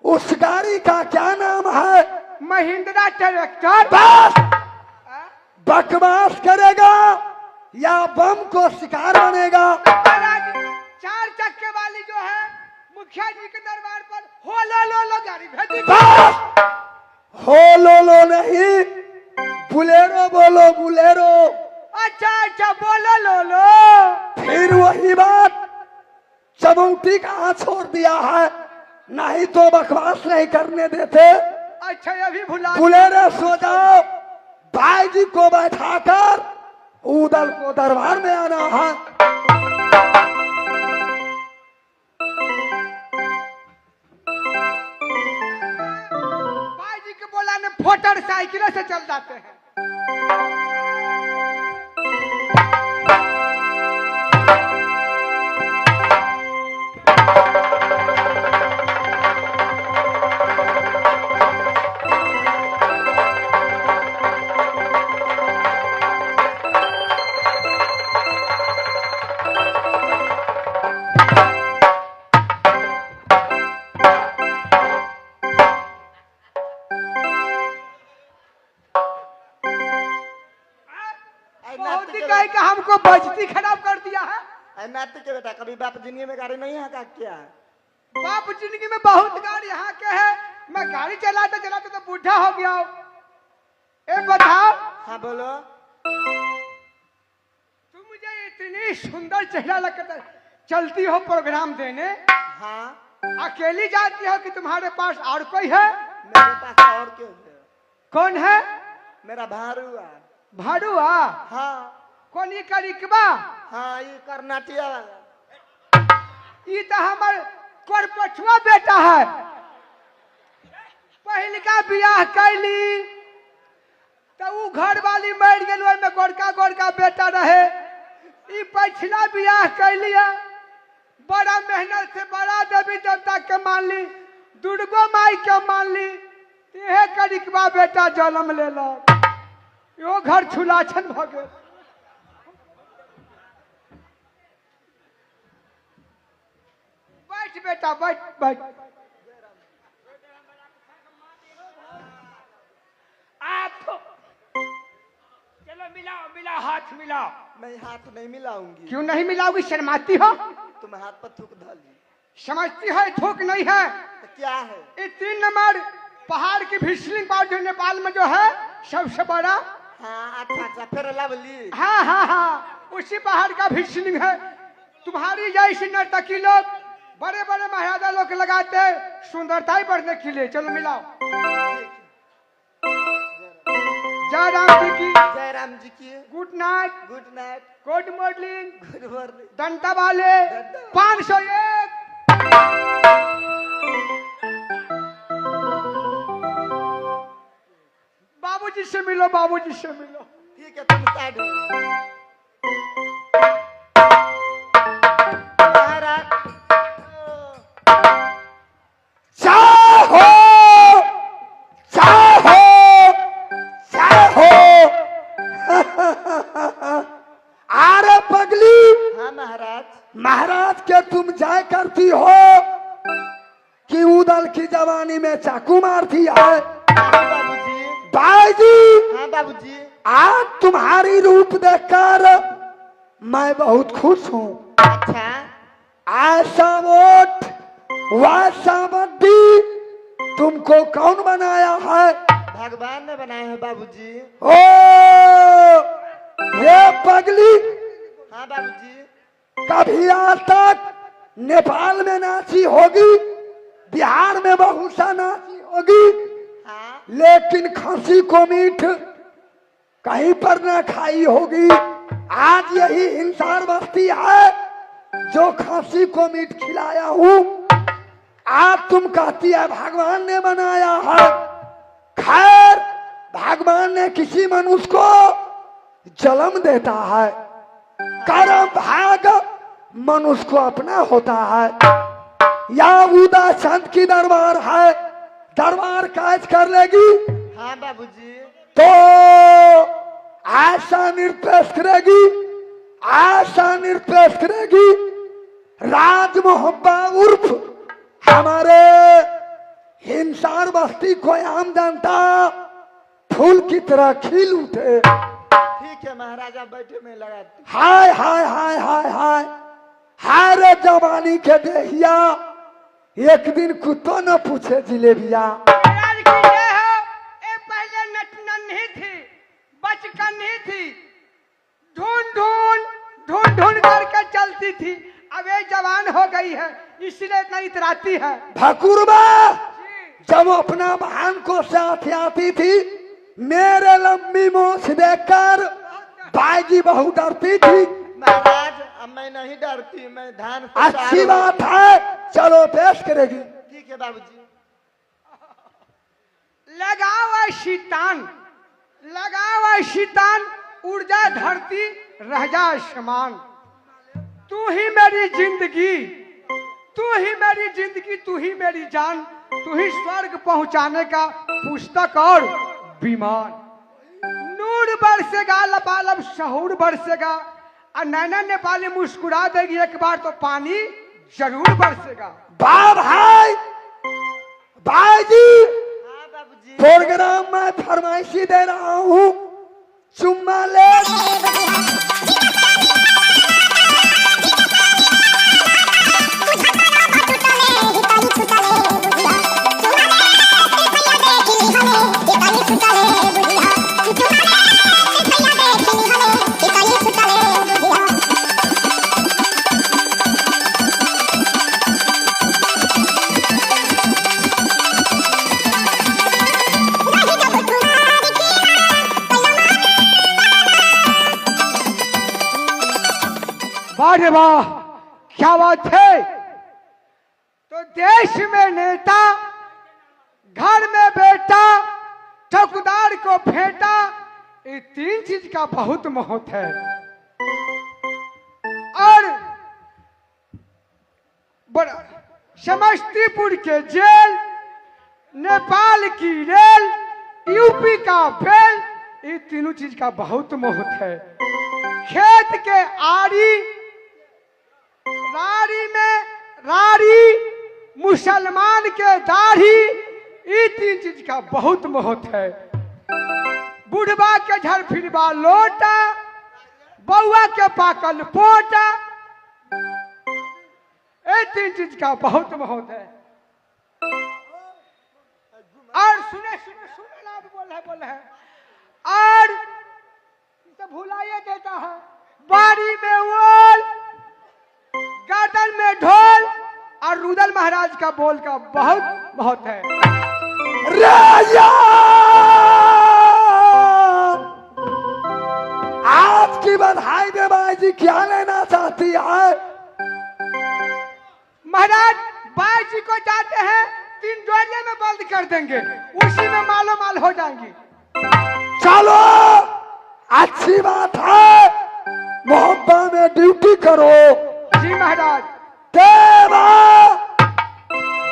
उस गाड़ी का क्या नाम है? महिंद्रा ट्रैक्टर। बस बकवास करेगा या बम को शिकार बनेगा? महाराज 4 चक्के वाली जो है मुखिया जी के दरबार पर हो लो गाड़ी भेजी। बस हो लो नहीं, बुलेरो बोलो, बुलेरो। अच्छा बोलो लो। फिर वही बात, चमौटी कहाँ छोड़ दिया है? नहीं तो बकवास नहीं करने देते। अच्छा अभी भुला। बुलेरो सो जाओ, भाई जी को बैठाकर उदल को दरबार में आना है। भाई जी के बोलाने मोटरसाइकिल से चल जाते हैं। का हमको बजती खराब कर दिया है। नाती के बेटा, कभी बाप जिंदगी में गाड़ी नहीं है क्या? बाप जिंदगी में बहुत गाड़ी यहाँ के है। मैं गाड़ी चलाते चलाते तो बूढ़ा हो गया हूँ। एक बताओ। हाँ बोलो। तुम मुझे इतनी सुंदर चेहरा लगता चलती हो प्रोग्राम देने। हाँ। अकेली जाती हो कि तुम्हारे पास और कोई है? मेरे पास और क्यों है? कौन है? मेरा भारुआ। भारुआ? हाँ। कौन ये करिकबा? हाँ ये कर्नाटिया वाला। ये तो हमार करपछुआ बेटा है। पहले का बियाह कैली तो वो घर वाली मर गई, में गोरका बेटा रहे। ये पछला बियाह कैली है, बड़ा मेहनत से बड़ा देवी देवता के मान ली, दुर्गो माई के मान ली, यह करिकबा बेटा जन्म ले लो। यो घर छुलाछन भ गए। बैठ बेटा बैठ। आप चलो मिलाओ हाथ मिलाओ। मैं हाथ नहीं मिलाऊंगी। क्यों नहीं मिलाओगी? शर्माती हो? तुम हाथ पर थूक धाली। समझती है थूक नहीं है तो क्या है? ये 3 नंबर पहाड़ की भिस्लिंग पहाड़ जो नेपाल में जो है सबसे बड़ा। हाँ अच्छा फिर लवली। हाँ उसी पहाड़ का भिस्लिंग है। तुम्हारी जैसी नर्तकी लोग बड़े बड़े महाराजा लोग लगाते सुंदरता ही बढ़ने के लिए। चलो मिलाओ। जय राम जी की। जय राम जी की। Good night. Good night. Good morning. Good morning. डंटा वाले 501। बाबूजी से मिलो, बाबूजी से मिलो। ठीक है तुम साइड हो। अरे पगली। हाँ महाराज। महाराज के तुम जाय करती हो कि उदल की जवानी में चाकू मारती है? बाबूजी। बाबूजी। हाँ बाबूजी। आज तुम्हारी रूप देखकर मैं बहुत खुश हूँ। अच्छा। ऐसा वोट वैसा बड्डी तुमको कौन बनाया है? भगवान ने बनाया है बाबूजी। ओ ये पगली। हाँ बाबूजी। कभी आज तक नेपाल में नाची होगी, बिहार में बहुत सा नाची होगी। हाँ। लेकिन खसी को मीठ कहीं पर ना खाई होगी। आज यही हिंसार बस्ती है जो खसी को मीठ खिलाया हूँ। आज तुम कहती है भगवान ने बनाया है। खैर भगवान ने किसी मनुष्य को जन्म देता है, कर्म भाग मनुष्य को अपना होता है। या उदा चंद की दरबार है, दरबार काज कर लेगी। हाँ बाबूजी। तो ऐसा निरपेक्ष करेगी, ऐसा निरपेक्ष करेगी। राज मोहब्बा उर्फ हमारे हिंसार बस्ती कोई आम जनता फूल की तरह खिल उठे। ठीक है महाराजा, बैठे में लगा। हाय हाय हाय हाय हाय हाय रे जवानी के देहिया, एक दिन कुत्तो न पूछे जिलेबिया। महाराज की ये है, ये पहले नन्ही थी, बचकनी थी, ढूंढ करके चलती थी, अब ये जवान हो गई है, इसलिए इतना इतराती है। भकुरबा जब अपना बहन को साथ आती थी, मेरे लंबी मोछ देखकर बाईजी बहुत डरती थी। महाराज अब मैं नहीं डरती, मैं धान से अच्छी बात है, चलो पेश करेगी। ठीक है बाबूजी। लगाओ शीतान, लगाओ शीतान, उड़ जा धरती रह जा आसमान। तू ही मेरी जिंदगी, तू ही मेरी जिंदगी, तू ही मेरी जान, तू ही स्वर्ग पहुंचाने का पुस्तक और विमान। नूर बरसेगा, लबालब शहूर बरसेगा, और नैना नेपाली मुस्कुरा देगी, एक बार तो पानी जरूर बरसेगा। वाह भाई, भाईजी हाँ बाबूजी। प्रोग्राम में फरमाइशी दे रहा हूँ, चुम्मा ले। वाह वाह, क्या बात है। तो देश में नेता, घर में बेटा, चौकीदार को फेंटा, ये तीन चीज का बहुत महत्व है। और बड़ा समस्तीपुर के जेल, नेपाल की रेल, यूपी का बेल, ये तीनों चीज का बहुत महत्व है। खेत के आरी, रारी में रारी, मुसलमान के दाढ़ी, ये तीन चीज का बहुत महत्व है। बुढ़वा के झर फिरवा लोटा, बउआ के पाकल पोटा, ये तीन चीज का बहुत महत्व है। और सुने सुने सुने ना, बोल है और तो भुलाइए देता है। बारी में ओल, गार्डन में ढोल, और रुदल महाराज का बोल का बहुत बहुत है। राजा आज की बधाई में बाईजी क्या लेना चाहती है? महाराज बाईजी को चाहते हैं 3 डोरिया में बंद कर देंगे, उसी में मालो माल हो जाएंगी। चलो अच्छी बात है, मोहब्बत में ड्यूटी करो। जी महाराज। देवा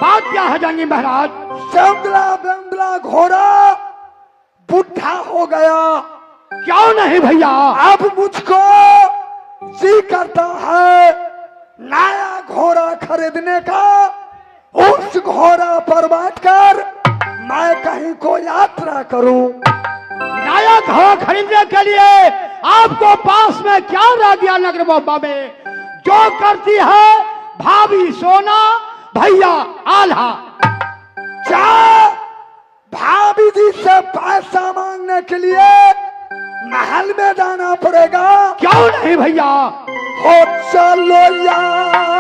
बात क्या है जाएंगे महाराज? चंदला बंदला घोड़ा बुढ़ा हो गया। क्यों नहीं भैया? अब मुझको जी करता है नया घोड़ा खरीदने का, उस घोड़ा पर बैठकर मैं कहीं को यात्रा करूं। नया घोड़ा खरीदने के लिए आपको पास में क्या रह गया नगर बाबा में? जो करती है भाभी सोना, भैया आल्हा। क्या भाभी जी से पैसा मांगने के लिए महल में जाना पड़ेगा? क्यों नहीं भैया? हो चलो यार,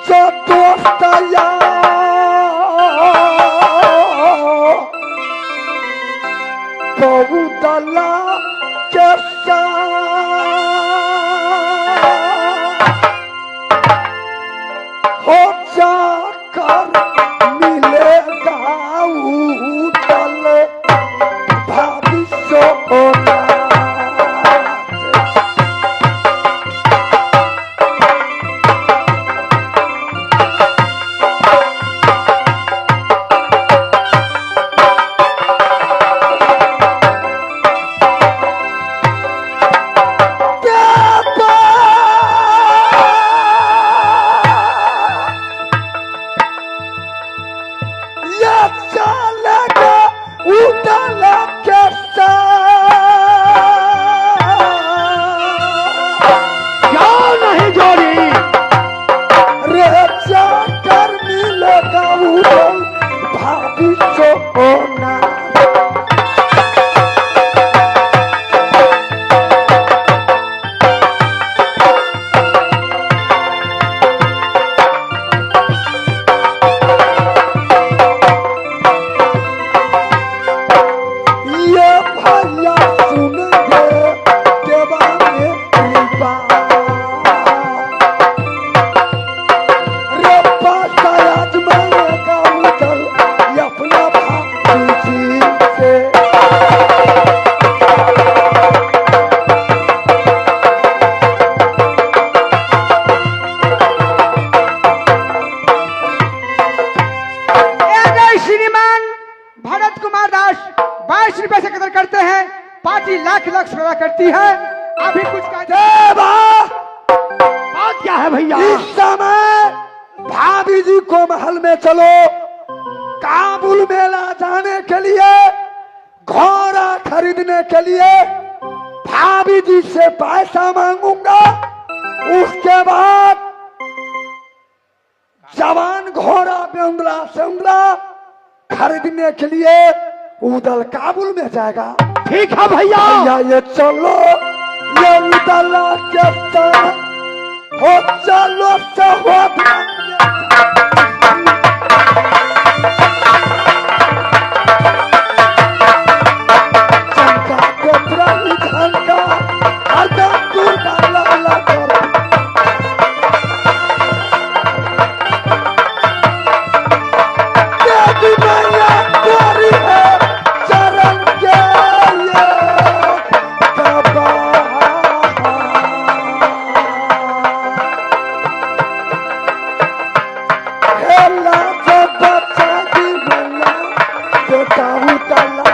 जो दोस्त यार बहुदला के साथ हो जाकर मिलेगा उदल भविष्य होना। जोड़ी रे जाकर मिलेगा उदल भाभी सोना। ये भैया सुन गे देवा में कृपा रे पासा आजमाएगा उदल ये अपना भाभी जी से। श्रीमान भरत कुमार दास 22 रुपए से कदर करते हैं। पार्टी लाख लाख सेवा करती है। अभी कुछ देवा बात क्या है भैया? इस समय भाभी जी को महल में चलो, काबुल मेला जाने के लिए, घोड़ा खरीदने के लिए भाभी जी से पैसा मांगूंगा। उसके बाद जवान घोड़ा बेउंगला सेउंगला खरीदने के लिए उदल काबुल में जाएगा। ठीक है भैया। भैया ये चलो, ये उदल के साथ हो चलो चंका के प्रभु झंका हरदम दुर्गा लाला कर। देवी मैया गोरी है चरण के ये बाबा। हेला जब बच्चा दी मैया बेटा उतला।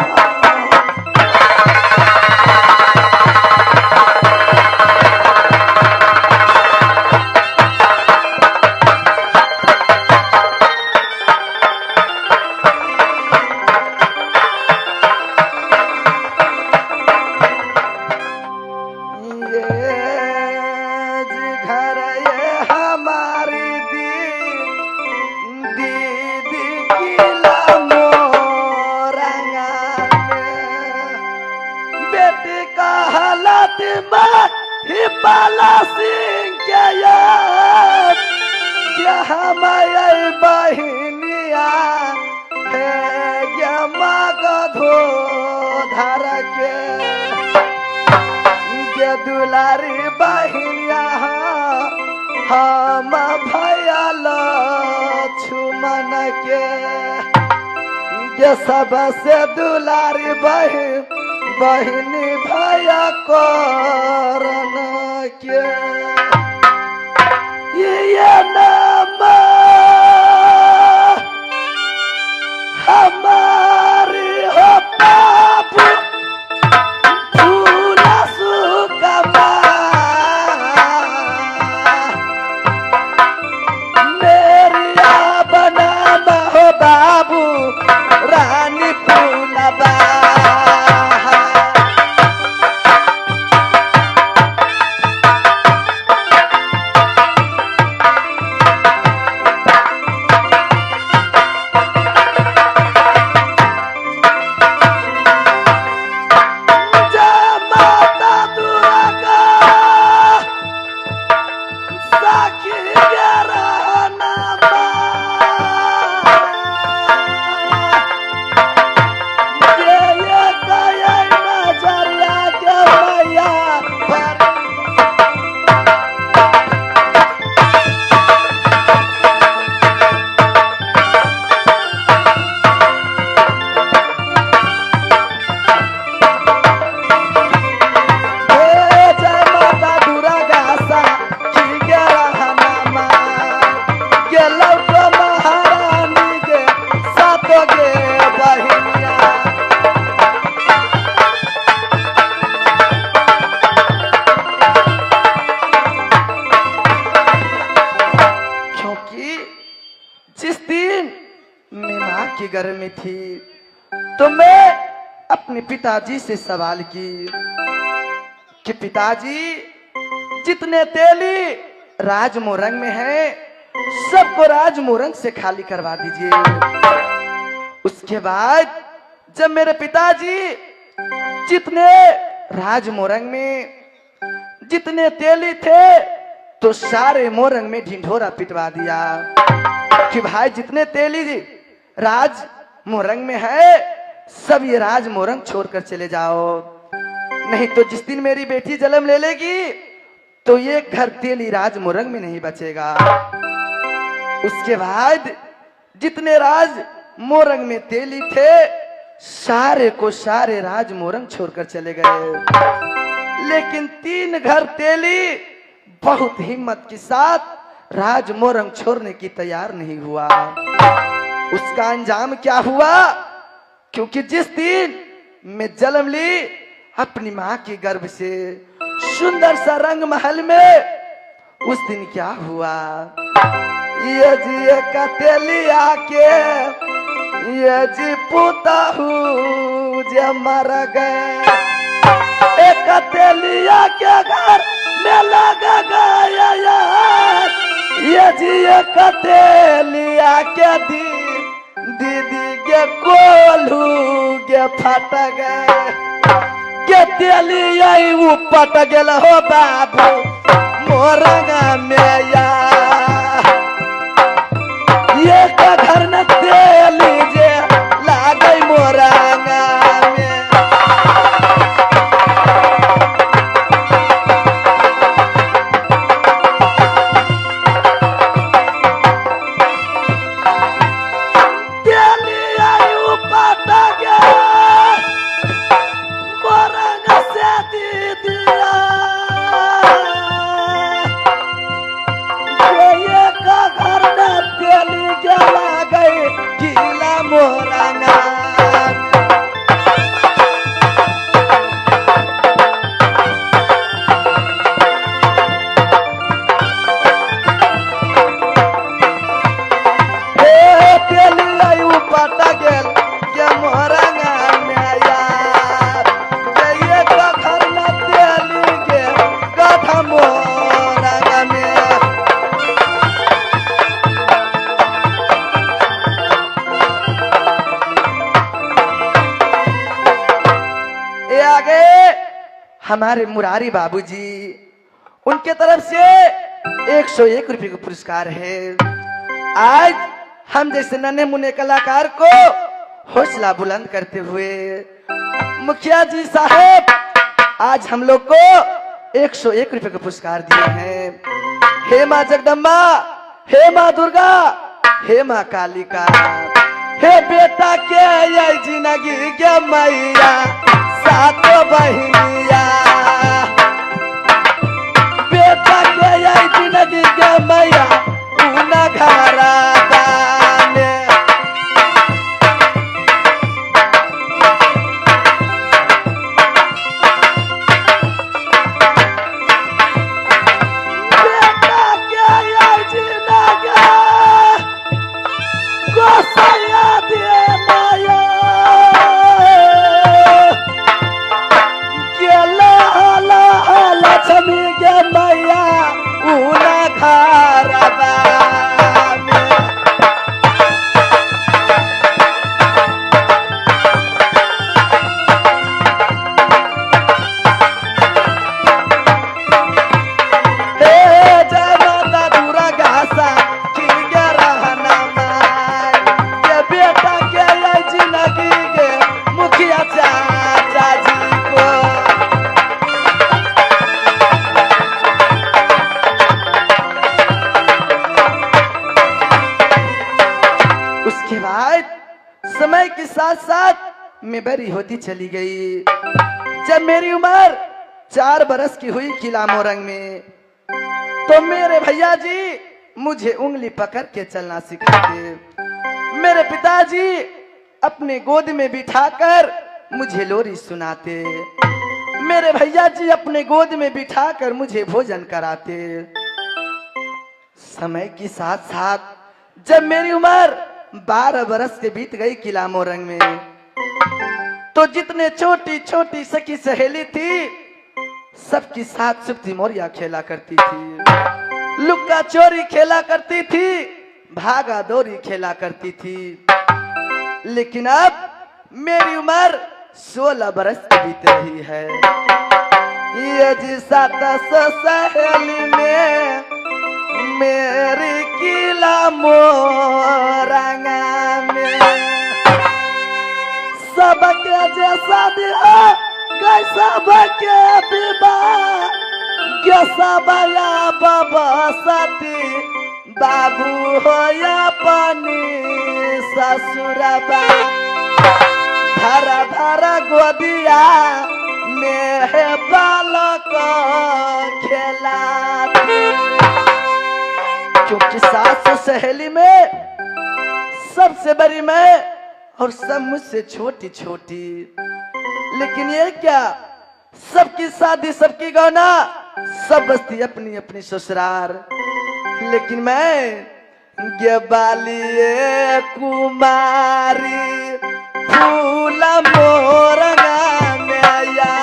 ये घर ये हमारी दीदी की मोरंगा बेटी का हालत में ही बाला सिंह के याद क्या हमारे बहनिया है क्या मगधो धर के दुलारी बहनिया हम भैया लक्ष्मण के सबसे दुलारी बहनी भैया करण के ये नाम हमारी हो बाबू बाबू रानी फूलबा। माता दुर्गा साखी रहना की गर्मी थी तो मैं अपने पिताजी से सवाल की कि पिताजी जितने तेली राज मोरंग में है, सबको राज मोरंग से खाली करवा दीजिए। उसके बाद जब मेरे पिताजी जितने राज मोरंग में जितने तेली थे तो सारे मोरंग में ढिंढोरा पिटवा दिया कि भाई जितने तेली राज मोरंग में है सब ये राज मोरंग छोड़कर चले जाओ, नहीं तो जिस दिन मेरी बेटी जन्म ले लेगी तो ये घर तेली राज मोरंग में नहीं बचेगा। उसके बाद जितने राज मोरंग में तेली थे सारे को सारे राज मोरंग छोड़कर चले गए, लेकिन 3 घर तेली बहुत हिम्मत के साथ राज मोरंग छोड़ने की तैयार नहीं हुआ। उसका अंजाम क्या हुआ? क्योंकि जिस दिन मैं जन्म ली अपनी माँ के गर्भ से सुंदर सा रंग महल में, उस दिन क्या हुआ? ये जी कतेलिया के ये जी पुता हूँ जे मर गए, एक कतेलिया के घर में लग गया यार, ये जी कतेलिया के दीदी के कोल्हू के फट गए, के तेलिया उपट गेल हो बाबू मोरंगा में यार, ये का घर न तेली जे लागई मोरंगा में। हमारे मुरारी बाबूजी उनके तरफ से 101 रुपए का पुरस्कार है। आज हम जैसे नन्हे मुन्ने कलाकार को हौसला बुलंद करते हुए मुखिया जी साहब आज हम लोग को 101 रुपए का पुरस्कार दिए हैं। हे माँ जगदम्बा, हे माँ दुर्गा, हे माँ कालिका, हे बेटा के ये जिंदगी के मैया सातो बहिनिया, बेटा के ये जिंदगी के मैया उना घरा दाने। बेटा के ये जिंदगी को सया दे माया, लक्ष्मी के मैया उना घरवा में। हे जय माता दुर्गा सा की गे रहना माय, के बेटा के ये जिंदगी के मुखिया चाचा जी को। उसके बाद समय के साथ साथ मैं बड़ी होती चली गई। जब मेरी उम्र 4 बरस की हुई किला मोरंग में, तो मेरे भैया जी मुझे उंगली पकड़ के चलना सिखाते। मेरे पिताजी अपने गोद में बिठाकर मुझे लोरी सुनाते। मेरे भैया जी अपने गोद में बिठाकर मुझे भोजन कराते। समय के साथ साथ जब मेरी उम्र 12 बरस से बीत गई किला मोरंग में, तो जितने छोटी छोटी सखी सहेली थी सबकी साथ सुप्ती मोरिया खेला करती थी। लुक्का चोरी खेला करती थी, भागा दौड़ी खेला करती थी। लेकिन अब मेरी उम्र 16 बरस की बीत रही है। ये जी सात सहेली में मेरी किला मोरंगा में सबके जैसा दिया कैसा बके विवाह कैसा बया बाबा साथी बाबू हो या पानी ससुरबा धरा धरा गोदिया में बालक खेलाती। क्योंकि सास सहेली में सबसे बड़ी मैं और सब मुझसे छोटी छोटी। लेकिन ये क्या, सबकी शादी सबकी गौना, सब बस्ती अपनी अपनी ससुराल। लेकिन मैं बाली कुमारी फूल मोरंगा में या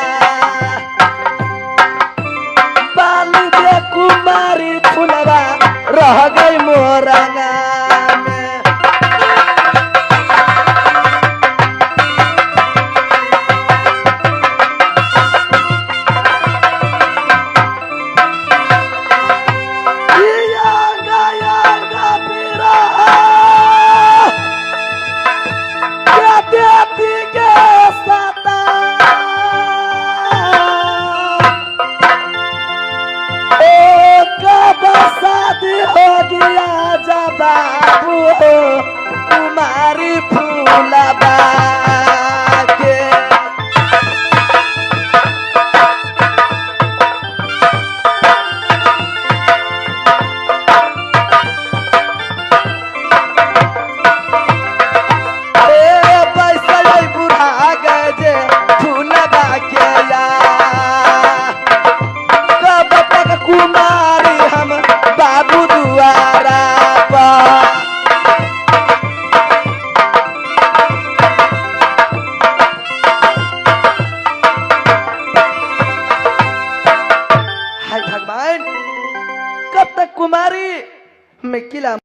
बाली दे कुमारी फूलवा रह गई मोरंगा में। हो गया जब बाबू कुमारी फूलबा के पैसा बुढ़ा गए जे फूलबा के या कब तक कुमारी हम बाबू दुआरा पर। हाय भगवान, कब तक कुमारी में किला